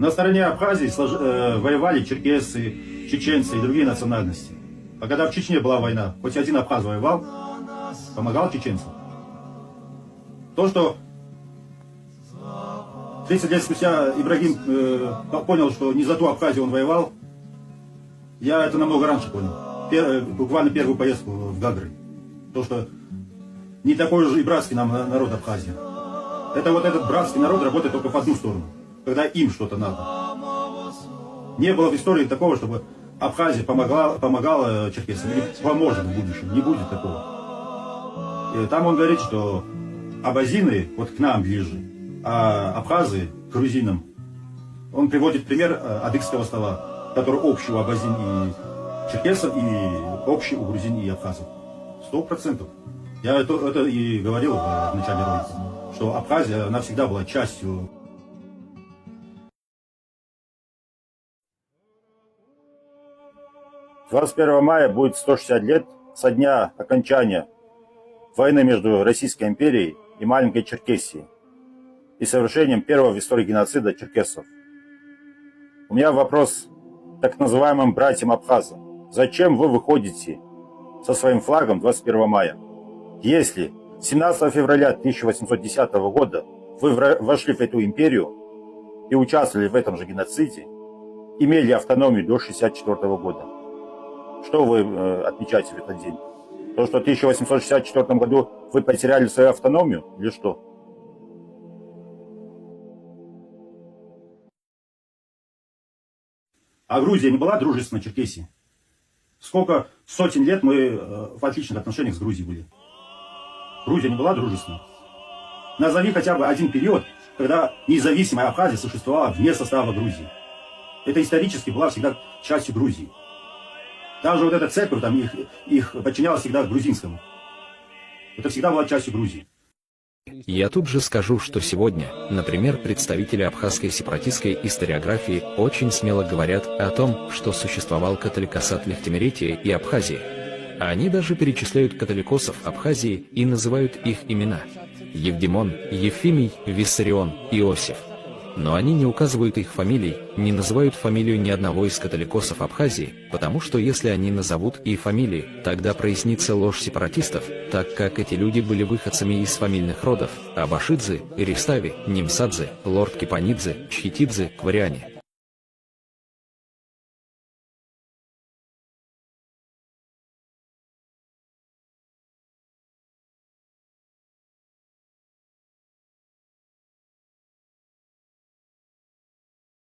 На стороне Абхазии воевали черкесы, чеченцы и другие национальности. А когда в Чечне была война, хоть один абхаз воевал, помогал чеченцам. То, что 30 лет спустя Ибрагим понял, что не за ту Абхазию он воевал, я это намного раньше понял. Буквально первую поездку в Гагры. То, что не такой же и братский нам народ Абхазии. Это вот этот братский народ работает только в одну сторону, когда им что-то надо. Не было в истории такого, чтобы Абхазия помогала черкесам или поможет в будущем. Не будет такого. И там он говорит, что абазины вот к нам ближе, а абхазы к грузинам. Он приводит пример адыгского стола, который общий у абазин и черкесов, и общий у грузин и абхазов. 100%. Я это и говорил в начале ролика, что Абхазия, она всегда была частью. — 21 мая будет 160 лет со дня окончания войны между Российской империей и маленькой Черкесией и совершением первого в истории геноцида черкесов. У меня вопрос к так называемым братьям абхазам. Зачем вы выходите со своим флагом 21 мая? Если 17 февраля 1810 года вы вошли в эту империю и участвовали в этом же геноциде, имели автономию до 1964 года, что вы отмечаете в этот день? То, что в 1864 году вы потеряли свою автономию или что? А Грузия не была дружественной Черкесии? Сколько сотен лет мы в отличных отношениях с Грузией были? Грузия не была дружественной? Назови хотя бы один период, когда независимая Абхазия существовала вне состава Грузии. Это исторически была всегда частью Грузии. Даже вот эта церковь, там их подчинялась всегда грузинскому. Это всегда была частью Грузии. Я тут же скажу, что сегодня, например, представители абхазской сепаратистской историографии очень смело говорят о том, что существовал католикосат Лехтимеретия и Абхазии. Они даже перечисляют католикосов Абхазии и называют их имена: Евдемон, Ефимий, Виссарион, Иосиф. Но они не указывают их фамилий, не называют фамилию ни одного из католикосов Абхазии, потому что если они назовут и фамилии, тогда прояснится ложь сепаратистов, так как эти люди были выходцами из фамильных родов: Абашидзе, Иристави, Нимсадзе, Лорд Кипанидзе, Чхитидзе, Квариане.